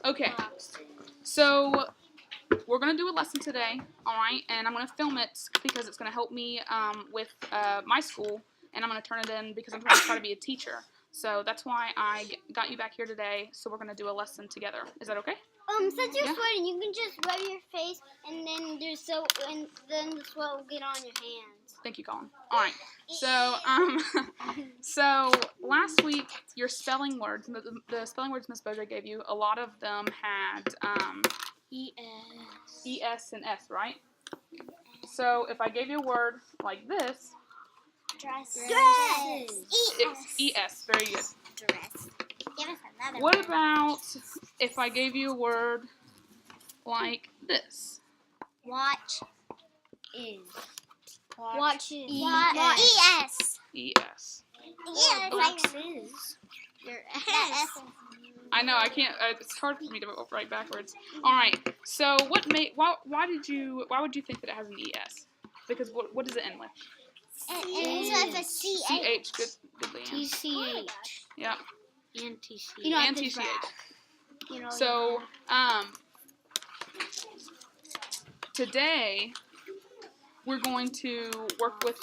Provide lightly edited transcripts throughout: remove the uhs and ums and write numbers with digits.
Okay. So we're gonna do a lesson today, all right? And I'm gonna film it because it's gonna help me with my school, and I'm gonna turn it in because I'm gonna try to be a teacher. So that's why I got you back here today. So we're gonna do a lesson together. Is that okay? Since you're sweating, you can just rub your face, and then then the sweat will get on your hands. Thank you, Colin. All right. So so last week your spelling words, the spelling words Miss Bojo gave you, a lot of them had es and s, right? So if I gave you a word like this, Dress. it's es. Very good. Dress. Give us another What word. about if I gave you a word like this? Watch is. Watch is. E-S. Es. Yeah, boxes. Your S. I know I can't. It's hard for me to write backwards. All right. So why would you think that it has an es? Because what does it end with? It says a CH. Good, Leanne. TCH. Yep. And TCH. You know, And TCH. You know, So today we're going to work with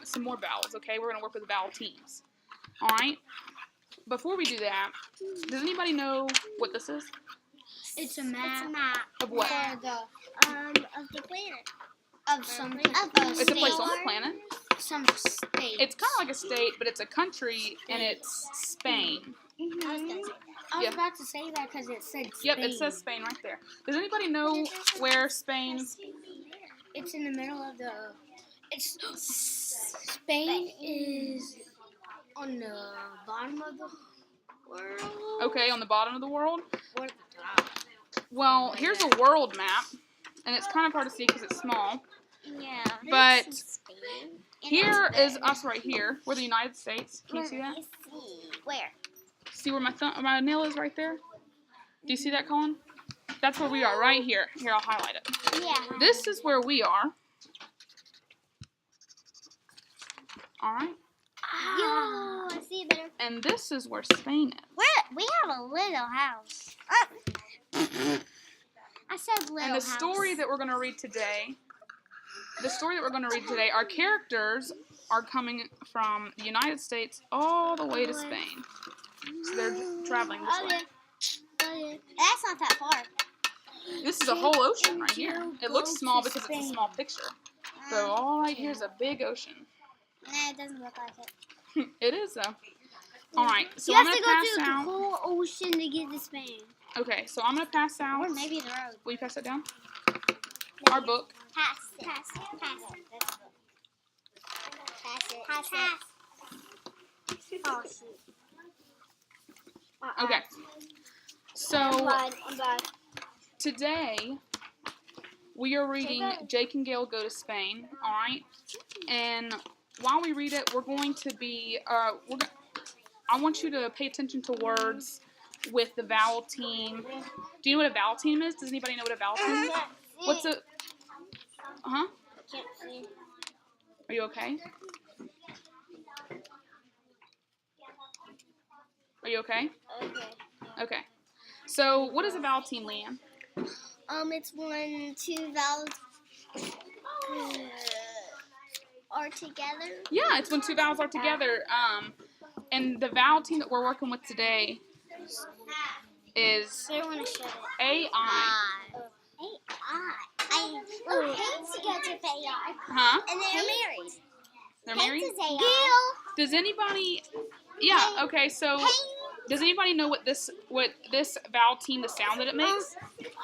some more vowels. Okay, we're going to work with vowel teams. All right. Before we do that, does anybody know what this is? It's a map. It's a map. Of what? Of the planet. Of some It's a place on the planet. some state. It's kind of like a state, but it's a country, and it's Spain. I was about to say that because it said Spain. Yep, it says Spain right there. Does anybody know where Spain? It's in the middle of the. Spain is on the bottom of the world. Okay, on the bottom of the world. Or at the top. Well, here's a world map, and it's kind of hard to see because it's small. Yeah. But Spain. here is us right here. We're the United States. Can you see that? Where? See where my nail is right there? Do you see that, Colin? That's where we are, right here. Here, I'll highlight it. Yeah. This is where we are. All right. Yo, I see it better. And this is where Spain is. We have a little house. I said little house. And the story that we're going to read today, our characters are coming from the United States all the way to Spain. So they're traveling this way. That's not that far. This is a whole ocean right here. It looks small because it's a small picture. So all right here is a big ocean. Nah, it doesn't look like it. It is though. All right, so You I'm have gonna to go pass through out. the whole ocean to get to Spain. Okay, so I'm gonna pass out. Or maybe the road. Will you pass that down? Our book. Pass it. Pass it. Pass it. Pass it. Pass it. Oh, shoot. Okay. So I'm bad. today we are reading Jake and Gail Go to Spain. All right, and while we read it, we're going to be. I want you to pay attention to words with the vowel team. Do you know what a vowel team is? Does anybody know what a vowel team is? What's a? Huh? Can't see. Are you okay? Are you okay? Okay. Okay. So, what is a vowel team, Leanne? It's when two vowels are together. Yeah, it's when two vowels are together. And the vowel team that we're working with today is I don't want to show it. AI. Haynes together with AI. Huh? And they're married. They're married? Haynes is AI. Does anybody? Yeah. Okay. So, does anybody know what this vowel team, the sound that it makes?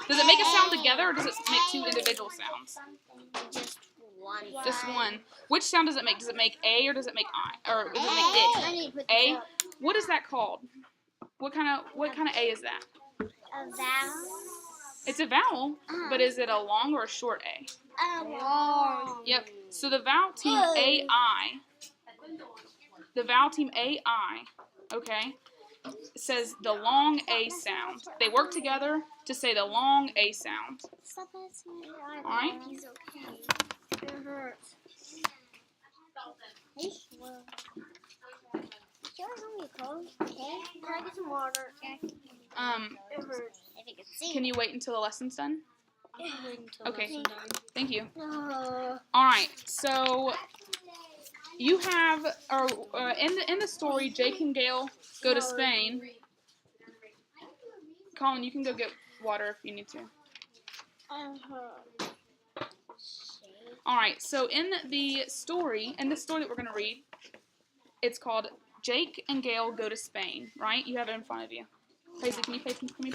Does it make a sound together, or does it make two individual sounds? Just one. Just one. Which sound does it make? Does it make A or does it make I? Or does it make it? A. What is that called? What kind of A is that? A vowel. It's a vowel, but is it a long or a short A? A long. Yep. So the vowel team AI. The vowel team AI. Okay. Says the long A sound. They work together to say the long A sound. Stop asking me. All right. He's okay. It hurts. Hey, well. Can I have your coat? Okay. Can I get some water? Okay. It hurts. I think it's C. Can you wait until the lesson's done? I can wait until Okay. lesson done. Thank you. Uh, All right. So you have, in the story, Jake and Gail go to Spain. Colin, you can go get water if you need to. All right. So in the story that we're gonna read, it's called Jake and Gail Go to Spain. Right? You have it in front of you. Paisley, can you pay attention to me?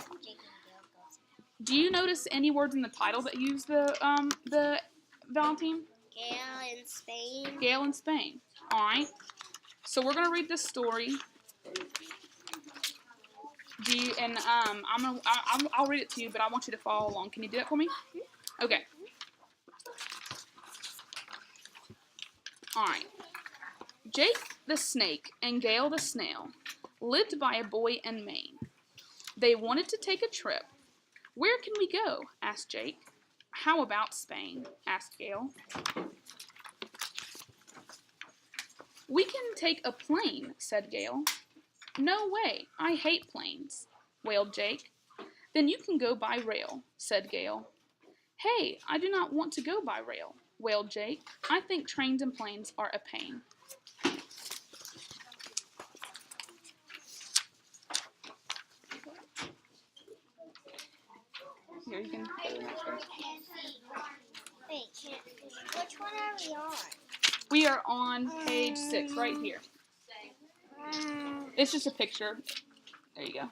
Do you notice any words in the title that use the Valentine? Gail in Spain. Gail in Spain. All right. So we're gonna read this story. I'll read it to you, but I want you to follow along. Can you do that for me? Okay. All right. Jake the snake and Gail the snail lived by a boy in Maine. They wanted to take a trip. Where can we go? Asked Jake. How about Spain? Asked Gail. We can take a plane, said Gail. No way, I hate planes, wailed Jake. Then you can go by rail, said Gail. Hey, I do not want to go by rail, wailed Jake. I think trains and planes are a pain. Here, you can go to the next one. Wait, which one are we on? We are on page 6, right here. It's just a picture. There you go.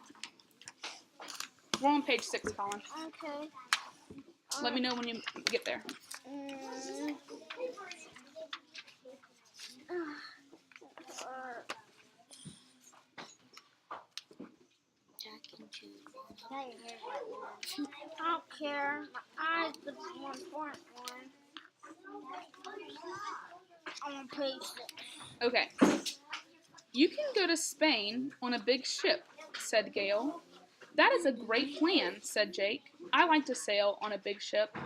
We're on page 6, Colin. Okay. Let me know when you get there. I don't care. My eyes are the more important one. I'm on page 6. Okay. You can go to Spain on a big ship, said Gail. That is a great plan, said Jake. I like to sail on a big ship.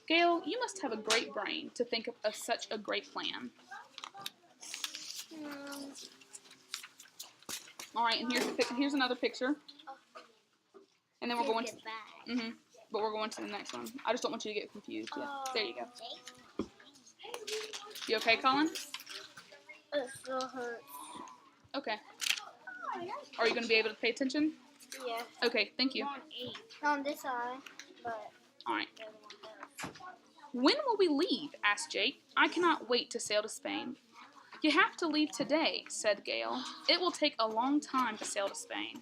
Gail, you must have a great brain to think of such a great plan. All right, and here's another picture. And then we're going to but we're going to the next one. I just don't want you to get confused. Yeah. There you go. You okay, Colin? It still hurts. Okay. Are you going to be able to pay attention? Yeah. Okay, thank you. On this eye, but All right. When will we leave? Asked Jake. I cannot wait to sail to Spain. You have to leave today, said Gail. It will take a long time to sail to Spain.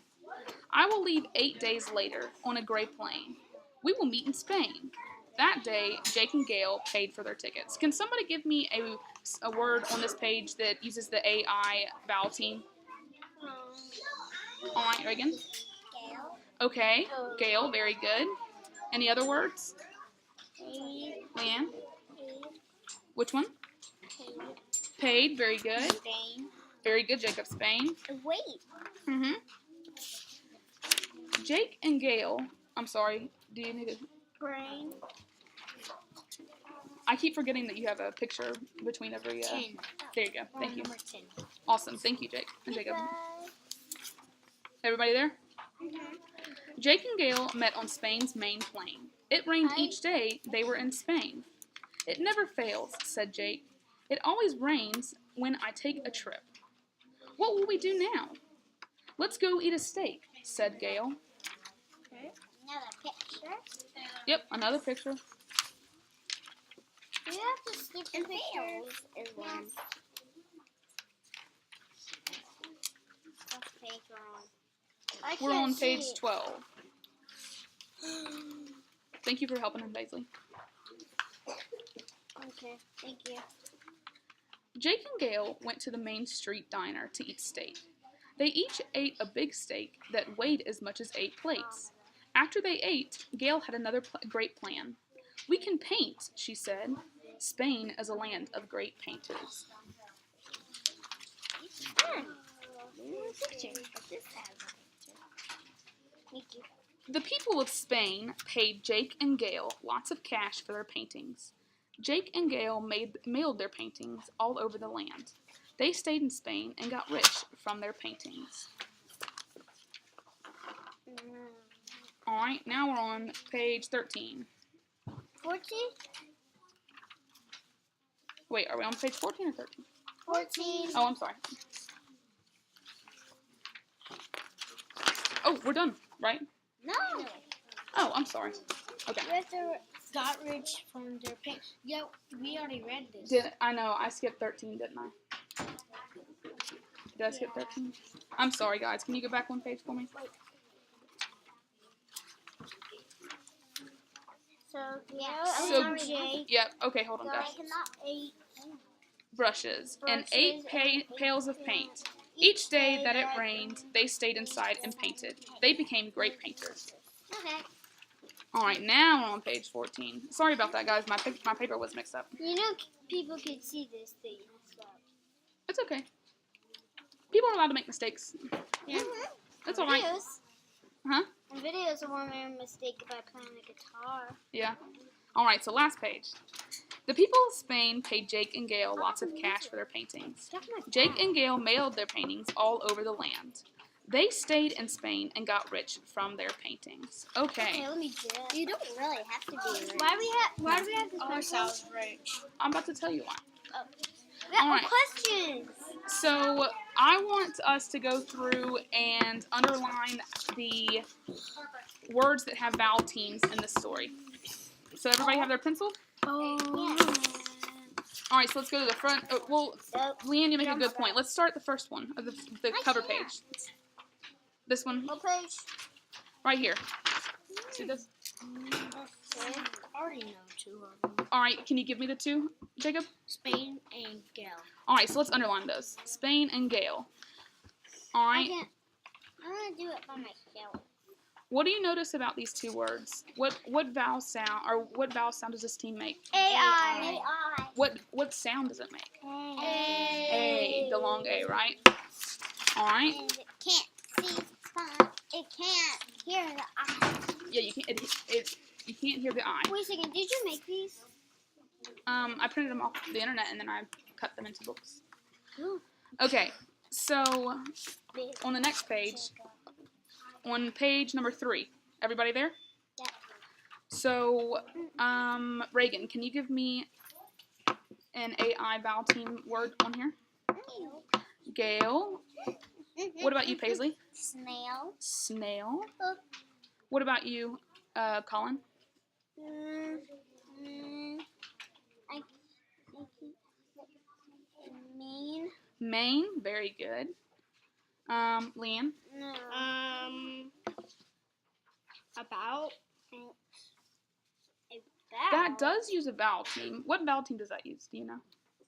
I will leave 8 days later on a gray plane. We will meet in Spain. That day, Jake and Gail paid for their tickets. Can somebody give me a word on this page that uses the AI vowel team? All right, Reagan. Gail. Okay, Gail, very good. Any other words? Leanne? Which one? Paid, very good. Spain. Very good, Jacob. Spain. Wait. Mm-hmm. Jake and Gail, I'm sorry, do you need a... Brain. I keep forgetting that you have a picture between every... 10. There you go. Thank you. Number 10. Awesome. Thank you, Jake and Jacob. Everybody there? Jake and Gail met on Spain's main plain. It rained each day they were in Spain. It never fails, said Jake. It always rains when I take a trip. What will we do now? Let's go eat a steak, said Gail. Another picture. Yep, another picture. You have to skip the pictures. Is one. What page we're on? We're on page 12. Thank you for helping him, Paisley. Okay, thank you. Jake and Gail went to the Main Street diner to eat steak. They each ate a big steak that weighed as much as 8 plates. After they ate, Gail had another great plan. We can paint, she said. Spain is a land of great painters. Thank you. The people of Spain paid Jake and Gail lots of cash for their paintings. Jake and Gail mailed their paintings all over the land. They stayed in Spain and got rich from their paintings. Alright, now we're on page 13. 14? Wait, are we on page 14 or 13? 14. Oh, I'm sorry. Oh, we're done, right? No. Oh, I'm sorry. Okay. You have to. Got rich from their pain. Yeah, we already read this. I know, I skipped 13, didn't I? Did I skip 13? I'm sorry, guys. Can you go back one page for me? So, yeah. So- Jake. Yep. Okay, hold on, guys. Brushes and 8 pails of paint. Each day that it rained, they stayed inside and painted. They became great painters. Okay. Alright, now we're on page 14. Sorry about that, guys. My paper was mixed up. You know, people can see this thing. So. It's okay. People are allowed to make mistakes. Yeah. That's alright. Huh? In videos, someone made a mistake by playing the guitar. Yeah. Alright, so last page. The people of Spain paid Jake and Gail lots of cash for their paintings. Jake and Gail mailed their paintings all over the land. They stayed in Spain and got rich from their paintings. Okay. Let me do. You don't really have to be rich. Why do we have this Ourselves rich. I'm about to tell you why. We got Alright. questions. So, I want us to go through and underline the words that have vowel teams in this story. So, everybody have their pencil? Alright, so let's go to the front. Leanne, you make a good point. Let's start the first one of the cover page. This one. What page? Right here. See this? Okay. I already know 2 of them. Alright, can you give me the 2, Jacob? Spain and Gail. Alright, so let's underline those. Spain and Gail. Alright. I'm gonna do it by myself. What do you notice about these 2 words? What vowel sound does this team make? A-I. What sound does it make? A. A, the long A, right? Alright. And it can't see fun. It can't hear the I. Yeah, you can't hear the I. Wait a second, did you make these? I printed them off the internet and then I cut them into books. Ooh. Okay, so on the next page, on page number 3, everybody there? Yeah. So, Reagan, can you give me an AI vowel team word on here? Gail. What about you, Paisley? Snail. Snail. What about you, Colin? Mean. Maine. Very good. Leanne. No. About. That does use a vowel team. What vowel team does that use? Do you know?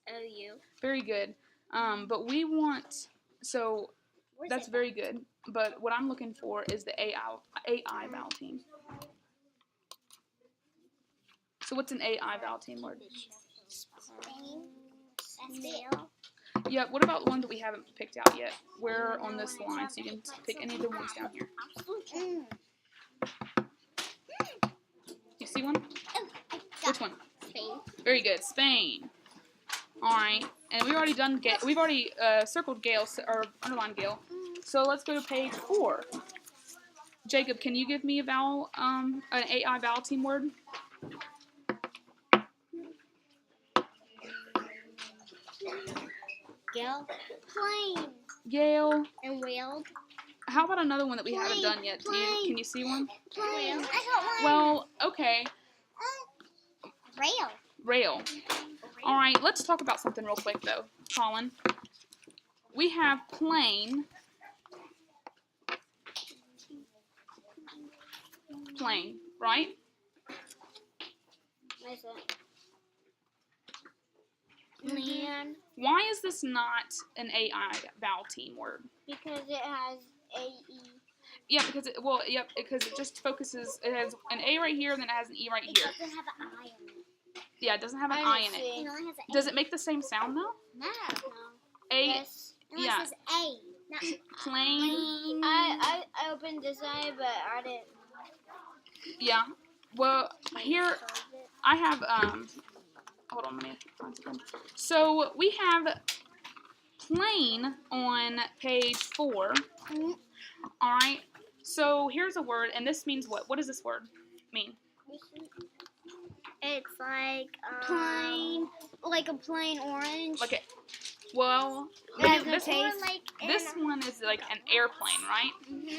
OU. Very good. But we want, so that's very good. But what I'm looking for is the AI vowel team. So what's an AI vowel team word? Snail. Yeah, what about the ones that we haven't picked out yet? We're on this line, so you can pick any of the ones down here. You see one? Which one? Spain. Very good. Spain. Alright. And we've already circled Gale, or underlined Gale. So let's go to page 4. Jacob, can you give me a vowel, an AI vowel team word? Gale. Plane. Gale. And whaled. How about another one that we haven't Plane, done yet? Can you see one? Plane. I got one. Well, okay. Rail. Rail. Alright, let's talk about something real quick though, Colin. We have plane. Plane, right? Land. Why is this not an AI vowel team word? Because it has A-E. Yeah, because it just focuses. It has an A right here, and then it has an E right It here. doesn't have an I in it. Yeah, it doesn't have an I in it. It only has an A. Does it make the same sound though? No. A. Yes. Unless Yeah. it's A. Not Plane. I opened this eye, but I didn't. Yeah. Well, here I have hold on, let me find something. So we have plane on page 4. All right. So here's a word, and this means what? What does this word mean? It's like plain, like a plain orange. Like well, this one is like an airplane, right?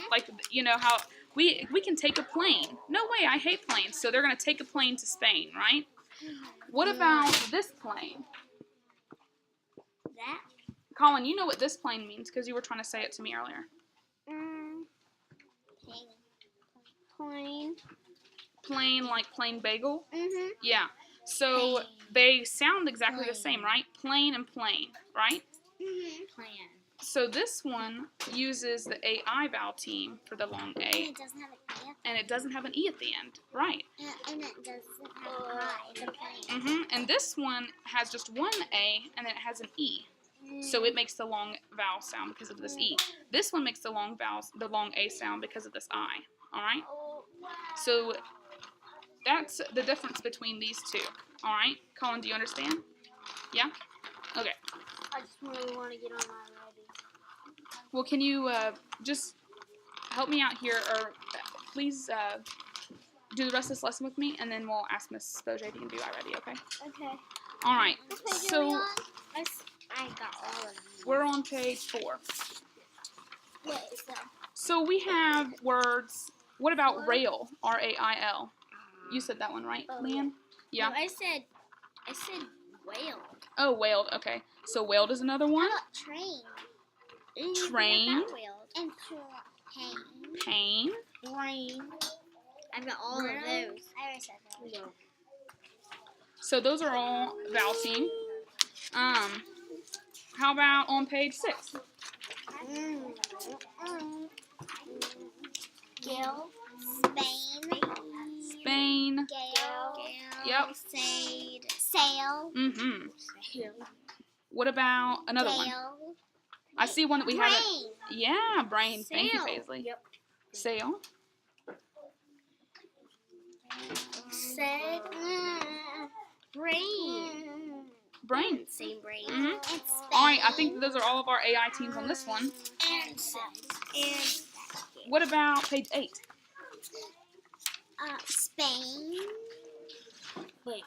Like, you know how we can take a plane. No way, I hate planes. So they're gonna take a plane to Spain, right? What about this plane? That? Colin, you know what this plane means because you were trying to say it to me earlier. Plain. Plain, like plain bagel? Mhm. Yeah. So they sound exactly the same, right? Plain and plain, right? Mhm. Plan. So this one uses the AI vowel team for the long And A, it doesn't have an E. and it doesn't have an E at the end, right? And it doesn't have an I. It's a plain. And this one has just one A, and then it has an E. So it makes the long vowel sound because of this E. This one makes the long A sound because of this I. All right. So that's the difference between these two. All right, Colin, do you understand? Yeah. Okay. I just really want to get on my ready. Well, can you just help me out here, or please do the rest of this lesson with me, and then we'll ask Miss Boje if you can do iReady. Okay. Okay. All right. What page are we So on? I got all of them. we're on page 4. Wait, So we have words. What about rail? R-A-I-L. You said that one, right, Leanne? Yeah. No, I said whale. Oh, wailed. Okay. So wailed is another one. How about train? Train. And pain. Pain. Brain. I've got all of those. I already said that. No. So those are all vowel team. How about on page 6? Gale. Spain. Spain. Gale. Yep. Sail. What about another one? I see one that we haven't. Yeah, brain. Thank you, Paisley. Yep. Sail. Said. Brain. Brain. Same brain. All right, I think those are all of our AI teams on this one. And said. What about page 8? Spain. Wait.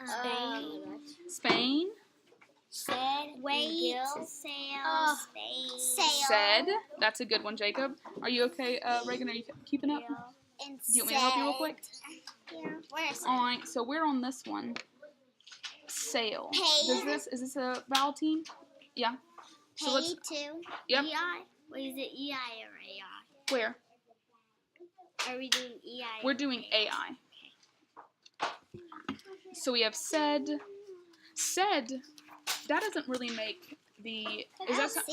Spain. Spain. Said. Wait. Sail. Spain. Sail. Said. That's a good one, Jacob. Are you okay, Reagan? Are you keeping up? And Do you want me to help you real quick? Yeah. Where's All right, so we're on this one. Sail. Paid. Is this a vowel team? Yeah. So let's. too. Yep. EI? What is it, EI or AI? Where? Are we doing EI? We're doing AI. So we have said. Said. That doesn't really make the. Is that? said?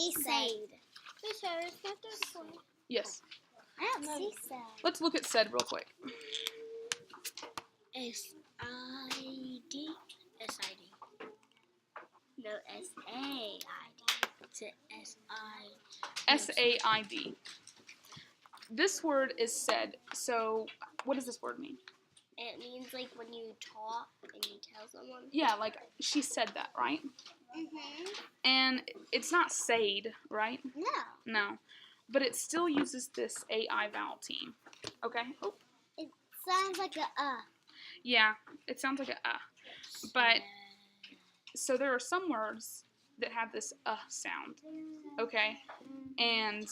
Yes. I don't see said. Let's look at said real quick. S-I-D. S-I-D. No, S-A-I-D. It's S-I. S-A-I-D. This word is said. So what does this word mean? It means like when you talk and you tell someone. Yeah, like she said that, right? And it's not said, right? No. No. But it still uses this AI vowel team. Okay? Oh. It sounds like a Yeah, it sounds like a But, so there are some words that have this sound. Okay? And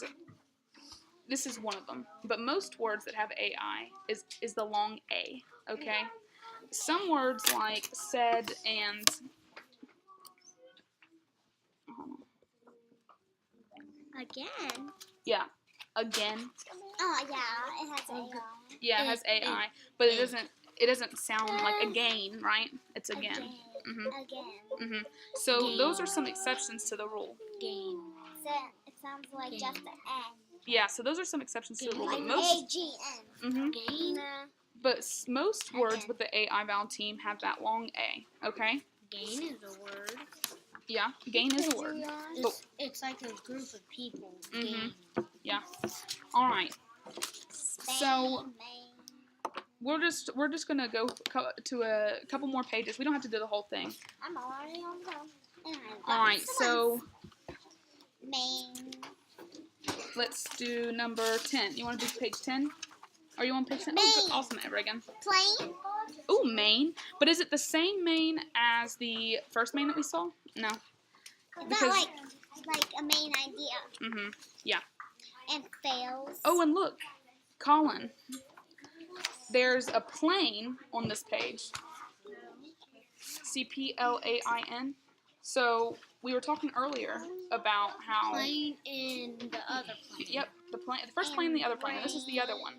this is one of them. But most words that have AI is the long A. Okay? Some words like said and... Again? Yeah. Again. Oh, yeah. It has AI. Yeah, it has AI. But it doesn't sound like again, right? It's again. Again. So those are some exceptions to the rule. Game. So it sounds like just an N. Yeah, so those are some exceptions to the rule. But Like most, A-G-N. Game. but most words with the AI vowel team have that long A. Okay? Gain is a word. Yeah, gain is a word. It's like a group of people. Mhm. Gain. Yeah. All right. So we're just gonna go to a couple more pages. We don't have to do the whole thing. I'm already on them. All right. So Main. let's do number 10. You want to do page 10? Are you on page 10? Maine. Oh, good. Awesome, Reagan. Plain. Oh, Maine. But is it the same Maine as the first Maine that we saw? No. Is that like a main idea? Mm-hmm. Yeah. And fails. Oh, and look. Colin. There's a plane on this page. C-P-L-A-I-N. So, we were talking earlier about how... Plane and the other plane. Yep, the first plane and the other plane. And this is the other one.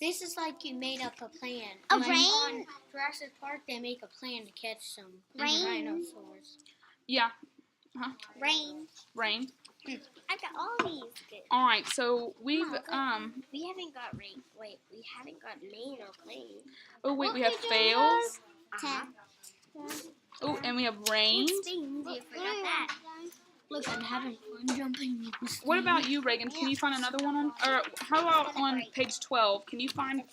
This is like you made up a plan. A Like rain? on Jurassic Park, they make a plan to catch some Rain? dinosaurs. Yeah. Huh? Rain. Rain. I got all these good. All right, so we've We haven't got rain. Wait, we haven't got main or plane. Oh wait, What we have did you fails. 10. Oh, and we have rain. You forgot that. Look, I'm having fun jumping. What about you, Reagan? Can you find another one on? Or how about on page 12? Can you find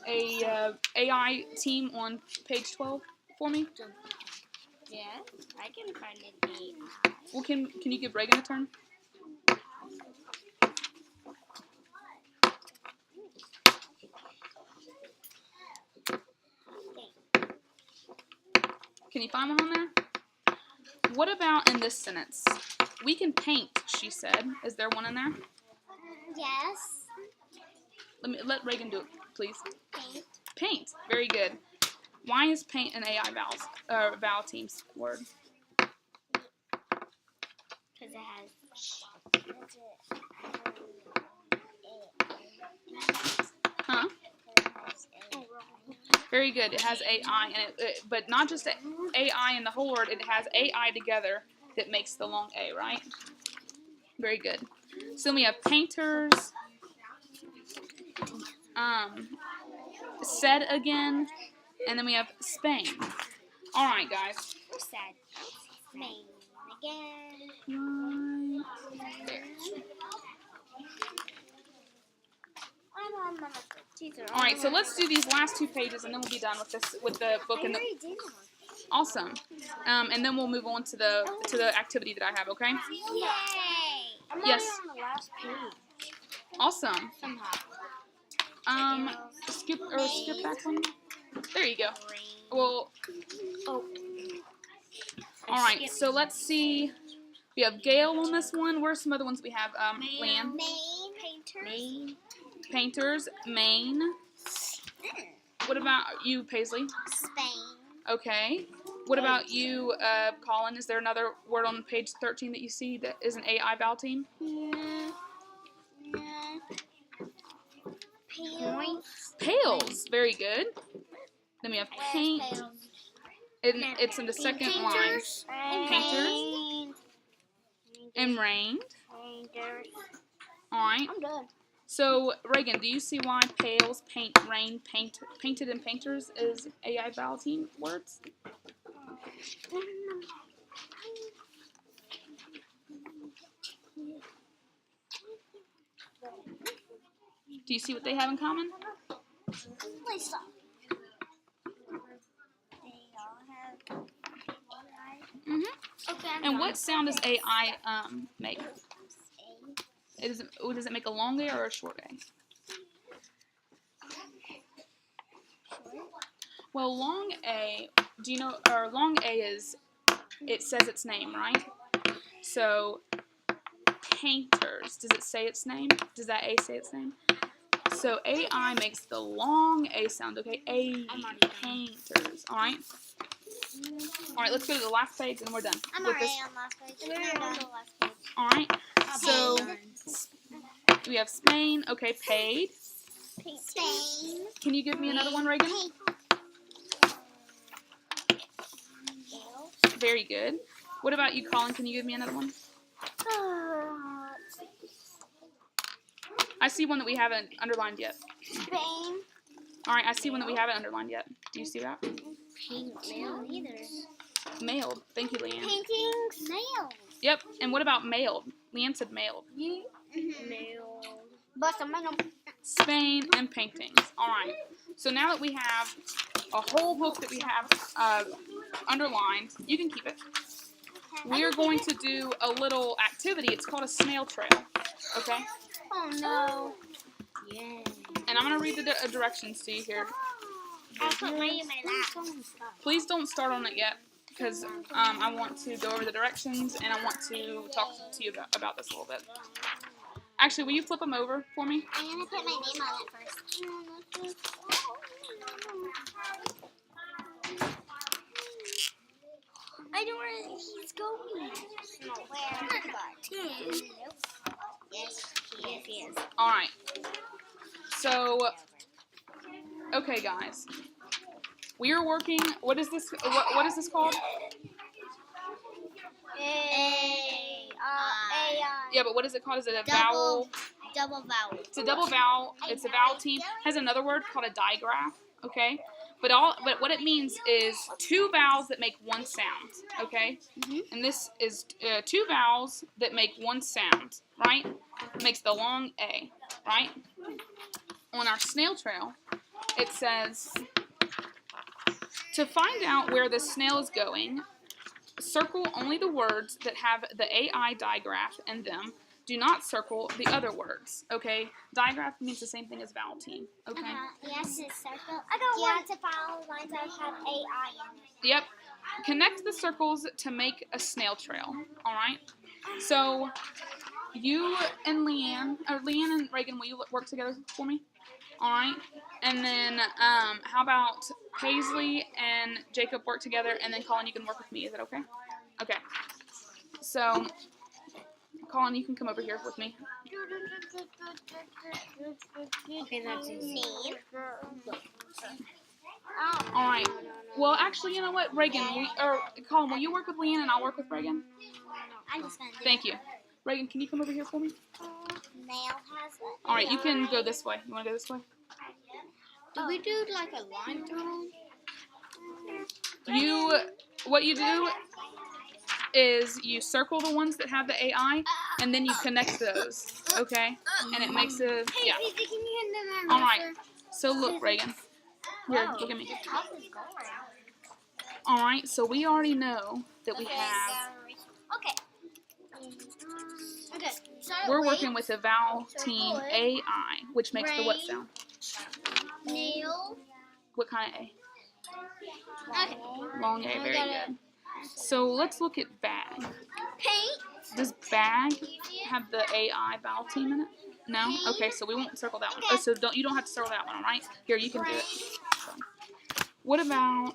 a AI team on page 12 for me? Yeah, I can find it. Well, can you give Reagan a turn? Can you find one on there? What about in this sentence? We can paint, she said. Is there one in there? Yes. Let Reagan do it, please. Paint. Paint. Very good. Why is paint an AI vowel team's word? Because it has. Huh? Very good. It has AI in it, but not just AI in the whole word. It has AI together that makes the long A, right? Very good. So then we have painters. Said again, and then we have Spain. All right, guys. Sad. Spain again. Right there. All right, so let's do these last two pages, and then we'll be done with this, with the book and the. Awesome. And then we'll move on to the activity that I have. Okay. Yay! I'm Yes. on the last page. Awesome. Somehow. Skip back one. There you go. Well. Oh. All right. So let's see. We have Gail on this one. Where's some other ones we have? Leanne. Maine. Painters. Maine. Painters. Maine. What about you, Paisley? Spain. Okay. What about you, Colin? Is there another word on page 13 that you see that is an AI vowel team? No. Pails. Pails. Very good. Then we have paint. And it's in the second line. Painters. And rained. All right. I'm done. So, Reagan, do you see why pails, paint, rain, painted, and painters is AI vowel team words? Do you see what they have in common? Please stop. They all have. Okay. And what sound does AI make? Does it make a long A or a short A? Well, long A, do you know, or long A is, it says its name, right? So, painters, does it say its name? Does that A say its name? So, AI makes the long A sound, okay? A, painters, alright? Alright, let's go to the last page and we're done. I'm with already this. on last page. We're on the last page. Alright, so we have Spain, okay, paid. Spain. Can you give me another one, Reagan? Very good. What about you, Colin? Can you give me another one? I see one that we haven't underlined yet. Spain. Alright, I see one that we haven't underlined yet. Do you see that? Mail either. Mailed. Thank you, Leanne. Paintings. Mail. Yep, and what about mailed? Leanne said mailed. Mail. But Spain and paintings. Alright, so now that we have a whole book that we have underlined, you can keep it. We are going to do a little activity. It's called a snail trail. Okay? Oh no. Yeah. And I'm going to read the directions to you here. I'll put mine in my lap. Please don't start on it yet, because I want to go over the directions, and I want to talk to you about this a little bit. Actually, will you flip them over for me? I'm going to put my name on it first. I know where he's going. Where? Nope. Yes, he is. Alright. So, okay, guys. We are working. What is this? What is this called? A-I. Yeah, but what is it called? Is it a vowel? Double vowel. It's a double vowel. It's a vowel team. It has another word called a digraph. Okay, but what it means is two vowels that make one sound. Okay, and this is two vowels that make one sound. Right, makes the long A. Right. On our snail trail, it says to find out where the snail is going, circle only the words that have the AI digraph in them. Do not circle the other words, okay? Digraph means the same thing as vowel team, okay? Yes, it's circle. I don't want to follow lines that have AI in it. Yep. Connect the circles to make a snail trail, all right? So you and Leanne and Reagan, will you work together for me? All right. And then how about Paisley and Jacob work together, and then Colin, you can work with me. Is that okay? Okay. So, Colin, you can come over here with me. Okay, that's easy. All right. Well, actually, you know what, Reagan, Colin, will you work with Leanne and I'll work with Reagan? I'm just going to do Thank you. Reagan, can you come over here for me? Nail has it. All right, you can go this way. You want to go this way? Do we do like a line through? What you do is you circle the ones that have the AI, and then you connect those, okay? And it makes a, yeah. Hey, can you hand them All right. So look, Reagan. Here, look at me. All right. So we already know that we have. Okay. Okay. So We're working with the vowel team AI, which makes the what sound? nail. What kind of A? Okay. Long A. Very good. So let's look at bag. Paint. Does bag have the AI vowel team in it? No? Okay, so we won't circle that one. Oh, so you don't have to circle that one, all right? Here, you can do it. So, what about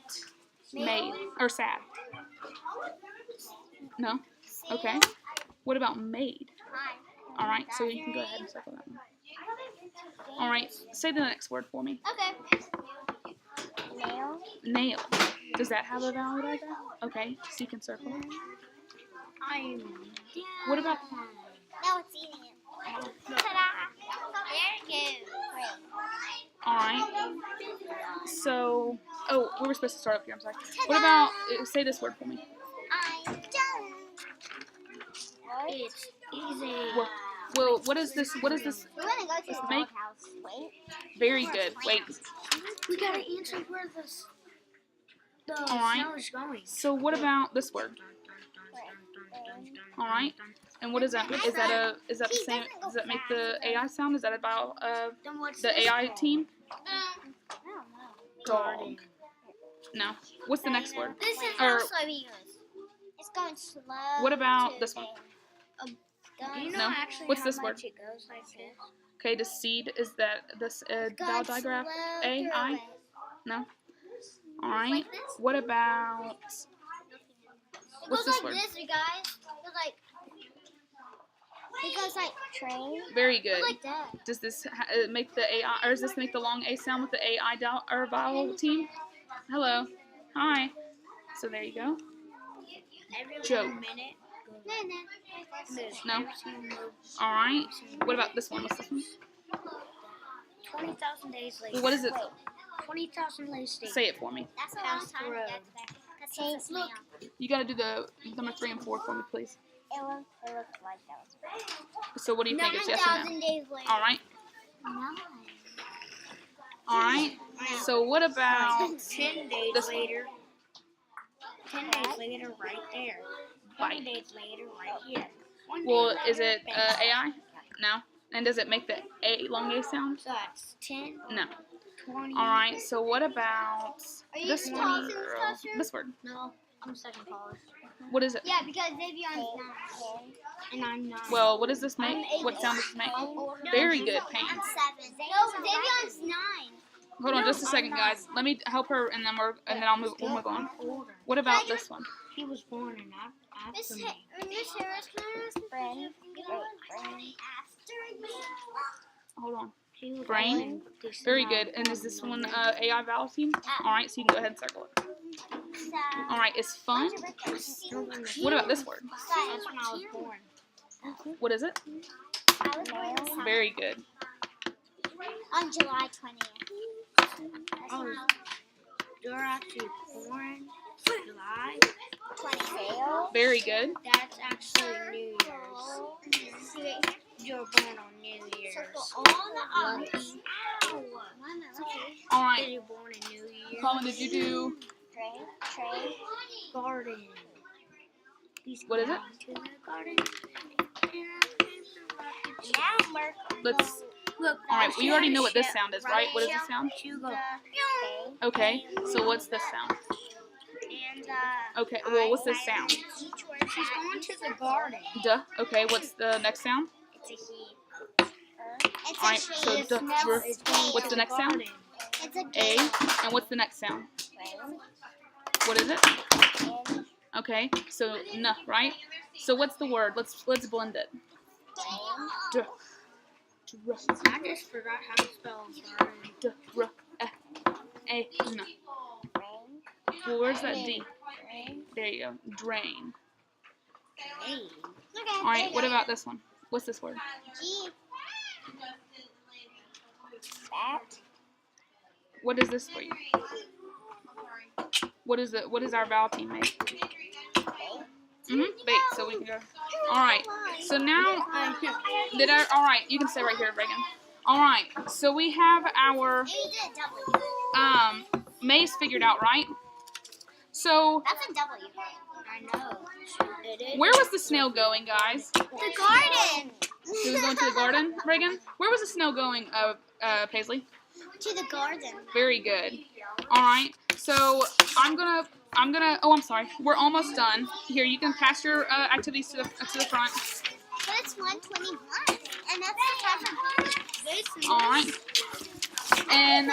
made or sad? No? Okay. What about made? All right, so you can go ahead and circle that one. All right, say the next word for me. Okay. Nail. Nail. Does that have a vowel diagram? Okay, so you can circle it. What about No, it's eating it. Ta-da! There you go. all right? So, oh, we were supposed to start up here. I'm sorry. What about say this word for me? I'm done. It's easy. Well, what is this? What is this? We want to go to the Make- doghouse. Wait. Very good. Wait. We gotta answer where the right. snow is going. So what about this word? All right. And what is that? Is that the same? Does that make the AI sound? Is that about Then what's the this AI called? team? I don't know. Dog. No. What's the next word? This is Or- how slow he goes. It's going slow. What about to this one? Do you know No. actually What's how this much word? it goes like this? Okay. Does seed is that this vowel digraph? A I? No. All right. Like this? What about? It What's goes this like word? this, you guys. It goes like train. Very good. Like that. Does this make the AI, or does this make the long A sound with the AI or vowel team? Hello. Hi. So there you go. Every Joke. 1 minute. Moves. No. Every time you move. All right. What about this one? What's this one? 20,000 days later. Well, what is it? 20,000 days later. Say it for me. That's a long Past the time to road. get there. That's a snail. You got to do the number 3 and 4 for me, please. It looked like that was So what do you think? It's yes or no? 9,000 days later. All right. 9. All right. So what about 10 days this one? later. 10 days later, right there. 20 Bite? days later, right here. 1 day Well, later, is it bang. AI? No? And does it make the A, long A sound? So that's 10, No. 20. Alright, so what about Are you this tallest word? in this classroom? This word. No, I'm second tallest. What is it? Yeah, because Davion's 9. And I'm 9. Well, what does this make? I'm 8. What sound does this make? No, Very good, Payne. I'm 7. No, Davion's 9. Hold on just a second, guys. Let me help her, and then I'll move. We'll move on. What about this one? He was born in after me. Miss Harris, can I ask a question? Hold on. He was Brain. born in December. Very good. And is this one AI vowel team? All right, so you can go ahead and circle it. All right, is fun. What about this word? That's when I was born. What is it? Very good. On July 20th. You're actually born July. 20th. Very good. That's actually New Year's. You're born on New Year's. Lucky. All right. You're born in New Year's. Colin, did you do? Garden. What is it? To the garden. Let's. Look. All right. Well, you already know what this sound is, right? What is this sound? You go. Okay. So what's this sound? Okay. Well, what's this sound? She's going to the garden. Duh. Okay. What's the next sound? It's a he. All right. So duh. Dr. What's the next sound? It's a A. And what's the next sound? What is it? Okay. So n, right? So what's the word? Let's blend it. Duh. I just forgot how to spell garden. N. Well, where's that D? There you go. Drain. All right. What about this one? What's this word? G. What is this for you? What is it? What does our vowel team make? Bait. So we can go. All right. So now, all right. You can stay right here, Reagan. All right. So we have our maze figured out, right? So That's a W. I know. It is. where was the snail going, guys? The garden. She was going to the garden, Reagan. Where was the snail going, Paisley? To the garden. Very good. All right. So I'm gonna. Oh, I'm sorry. We're almost done. Here, you can pass your activities to the front. But it's 1:21, and that's the time for All right. And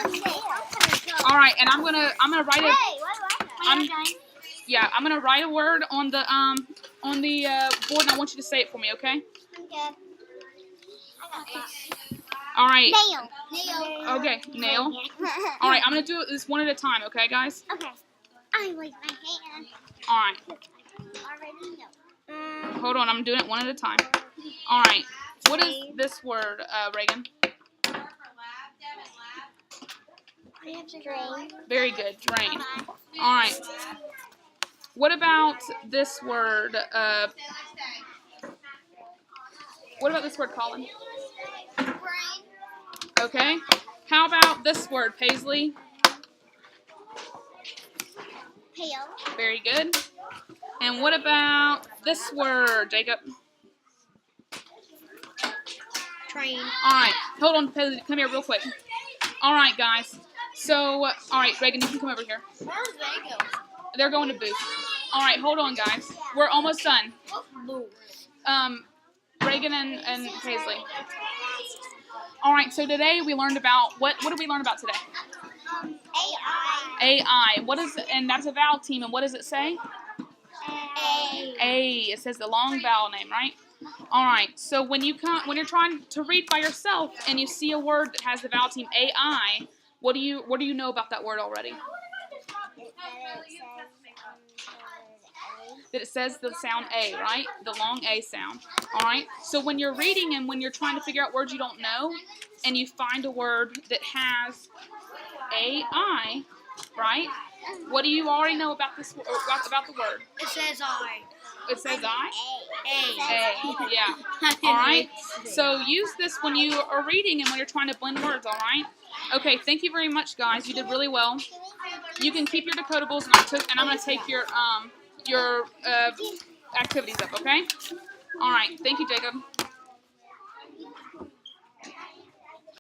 all right. And I'm gonna write it. Hey, what I'm gonna write a word on the board, and I want you to say it for me, okay? Okay. All right. Nail. Okay. Nail. All right. I'm gonna do this one at a time, okay, guys? Okay. I like my hand. All right. Already know. Hold on. I'm doing it one at a time. All right. What is this word, Reagan? Drain. Very good. Drain. All right. What about this word? What about this word, Colin? Brain. Okay. How about this word, Paisley? Pail. Very good. And what about this word, Jacob? Train. All right. Hold on, Paisley. Come here real quick. All right, guys. So, all right, Reagan, you can come over here. Where's they go? They're going to booth. All right, hold on, guys. We're almost done. Reagan and Paisley. All right, so today we learned about, what did we learn about today? AI. AI. What is, and that's a vowel team, and what does it say? A. It says the long vowel name, right? All right. So when you're trying to read by yourself and you see a word that has the vowel team AI, what do you know about that word already? That it says the sound A, right? The long A sound. All right. So when you're reading and when you're trying to figure out words you don't know, and you find a word that has AI, right? What do you already know about this about the word? It says I. It says I? A. Yeah. All right. So use this when you are reading and when you're trying to blend words, all right? Okay, thank you very much, guys. You did really well. You can keep your decodables, and I'm going to take your activities up, okay? All right. Thank you, Jacob.